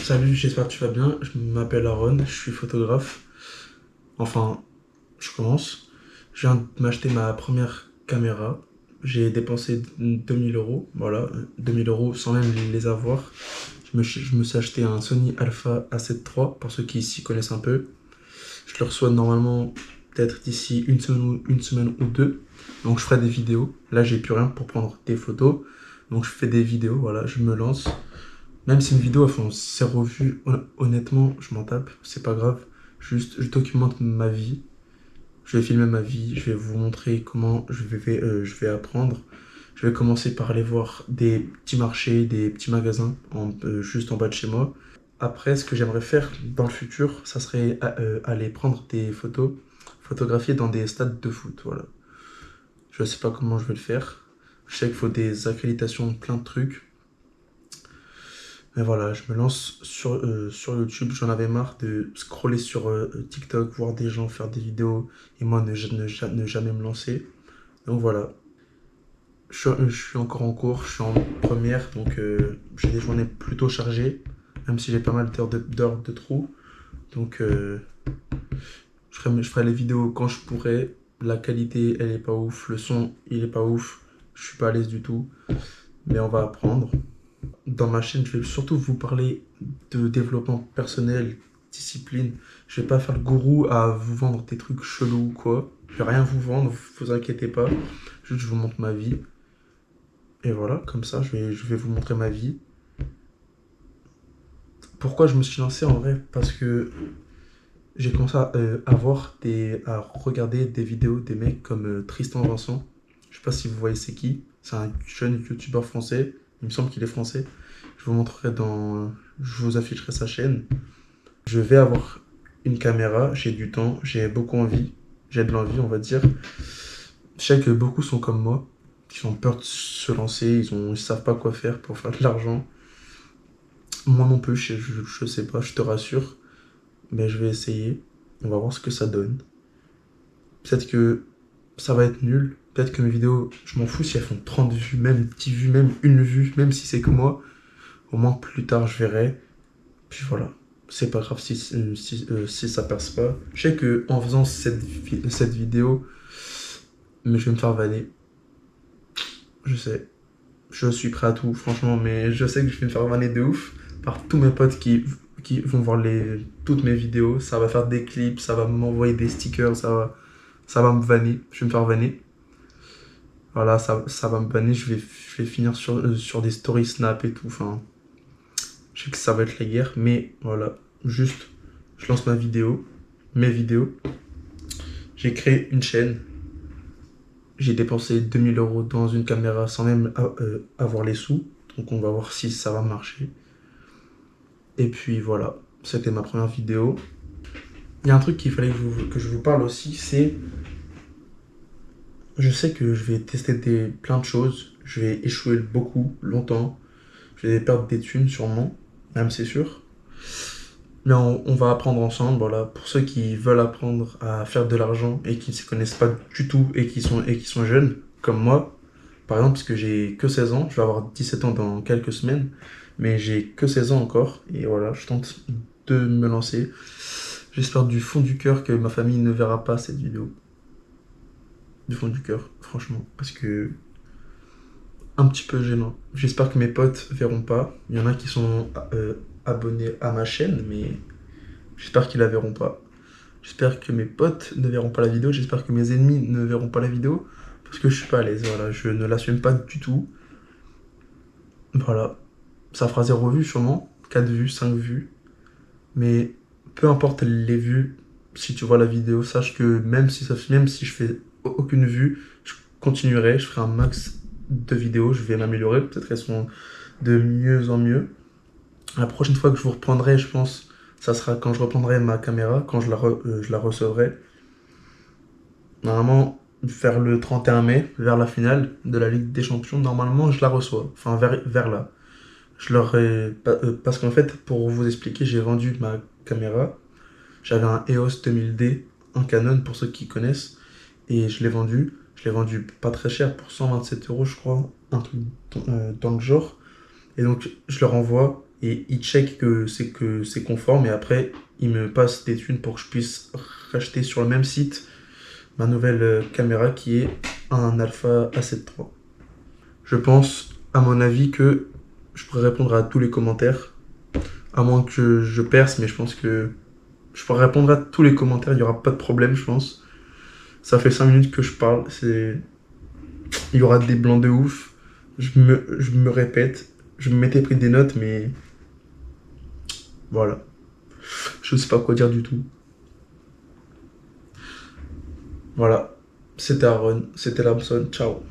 Salut, j'espère que tu vas bien. Je m'appelle Aaron, je suis photographe. Enfin, je commence. Je viens de m'acheter ma première caméra. J'ai dépensé 2000 euros, voilà, 2000 euros sans même les avoir. Je me suis acheté un Sony Alpha A7 III, pour ceux qui s'y connaissent un peu. Je le reçois normalement peut-être d'ici une semaine ou deux. Donc je ferai des vidéos. Là, j'ai plus rien pour prendre des photos. Donc je fais des vidéos, voilà, je me lance. Même si une vidéo a fait 0 vues, honnêtement, je m'en tape, c'est pas grave. Juste, je documente ma vie. Je vais filmer ma vie, je vais vous montrer comment je vais apprendre. Je vais commencer par aller voir des petits marchés, des petits magasins juste en bas de chez moi. Après, ce que j'aimerais faire dans le futur, ça serait aller prendre des photos, photographier dans des stades de foot. Voilà. Je sais pas comment je vais le faire. Je sais qu'il faut des accréditations, plein de trucs. Mais voilà, je me lance sur YouTube. J'en avais marre de scroller sur TikTok, voir des gens faire des vidéos et moi ne jamais me lancer. Donc voilà, je suis encore en cours, je suis en première, donc j'ai des journées plutôt chargées, même si j'ai pas mal d'heures de trou. Donc je ferai les vidéos quand je pourrai. La qualité, elle est pas ouf, le son, il est pas ouf, je suis pas à l'aise du tout, mais on va apprendre. Dans ma chaîne, je vais surtout vous parler de développement personnel, discipline. Je vais pas faire le gourou à vous vendre des trucs chelous ou quoi. Je vais rien vous vendre, vous inquiétez pas. Juste, je vous montre ma vie. Et voilà, comme ça, je vais vous montrer ma vie. Pourquoi je me suis lancé en vrai? Parce que j'ai commencé à regarder des vidéos des mecs comme Tristan Vincent. Je sais pas si vous voyez c'est qui. C'est un jeune youtubeur français. Il me semble qu'il est français. Je vous montrerai je vous afficherai sa chaîne. Je vais avoir une caméra, j'ai du temps, j'ai beaucoup envie. J'ai de l'envie, on va dire. Je sais que beaucoup sont comme moi, qui ont peur de se lancer, ils savent pas quoi faire pour faire de l'argent. Moi non plus, je sais pas, je te rassure. Mais je vais essayer. On va voir ce que ça donne. Peut-être que ça va être nul. Peut-être que mes vidéos, je m'en fous si elles font 30 vues, même 10 vues, même une vue, même si c'est que moi. Au moins plus tard, je verrai. Puis voilà. C'est pas grave si ça perce pas. Je sais que en faisant cette vidéo, mais je vais me faire vanner. Je sais. Je suis prêt à tout, franchement, mais je sais que je vais me faire vanner de ouf par tous mes potes qui vont voir toutes mes vidéos. Ça va faire des clips, ça va m'envoyer des stickers, ça va me vanner. Je vais me faire vanner. Voilà, ça va me vanner. Je vais finir sur des stories Snap et tout. Enfin, je sais que ça va être la guerre, mais voilà. Juste, je lance mes vidéos. J'ai créé une chaîne. J'ai dépensé 2000 euros dans une caméra sans même avoir les sous. Donc on va voir si ça va marcher. Et puis voilà, c'était ma première vidéo. Il y a un truc qu'il fallait que je vous parle aussi, c'est... Je sais que je vais tester plein de choses. Je vais échouer beaucoup, longtemps. Je vais perdre des thunes sûrement, même c'est sûr. Mais on va apprendre ensemble, voilà. Pour ceux qui veulent apprendre à faire de l'argent et qui ne se connaissent pas du tout et qui sont jeunes, comme moi, par exemple, parce que j'ai que 16 ans, je vais avoir 17 ans dans quelques semaines, mais j'ai que 16 ans encore, et voilà, je tente de me lancer. J'espère du fond du cœur que ma famille ne verra pas cette vidéo. Du fond du cœur, franchement, parce que un petit peu gênant. J'espère que mes potes verront pas. Il y en a qui sont abonnés à ma chaîne, mais j'espère qu'ils la verront pas. J'espère que mes potes ne verront pas la vidéo. J'espère que mes ennemis ne verront pas la vidéo. Parce que je suis pas à l'aise, voilà. Je ne l'assume pas du tout. Voilà. Ça fera 0 vue sûrement. 4 vues, 5 vues. Mais peu importe les vues, si tu vois la vidéo, sache que même si je fais aucune vue, je continuerai. Je ferai un max de vidéos. Je vais m'améliorer. Peut-être qu'elles seront de mieux en mieux. La prochaine fois que je vous reprendrai, je pense, ça sera quand je reprendrai ma caméra, quand je la recevrai. Normalement, vers le 31 mai, vers la finale de la Ligue des Champions, normalement, je la reçois. Enfin, vers là. Parce qu'en fait, pour vous expliquer, j'ai vendu ma caméra. J'avais un EOS 2000D, un Canon pour ceux qui connaissent. Et je l'ai vendu. Je l'ai vendu pas très cher, pour 127 euros, je crois. Un truc dans le genre. Et donc, je le renvoie. et il check que c'est conforme et après il me passe des thunes pour que je puisse racheter sur le même site ma nouvelle caméra qui est un Alpha A7 III. Je pense, à mon avis, que je pourrais répondre à tous les commentaires, à moins que je perce, mais je pense que je pourrais répondre à tous les commentaires, il n'y aura pas de problème, je pense. Ça fait 5 minutes que je parle, il y aura des blancs de ouf. Je me répète, je m'étais pris des notes, mais voilà. Je sais pas quoi dire du tout. Voilà. C'était Aaron, c'était Lamson, ciao.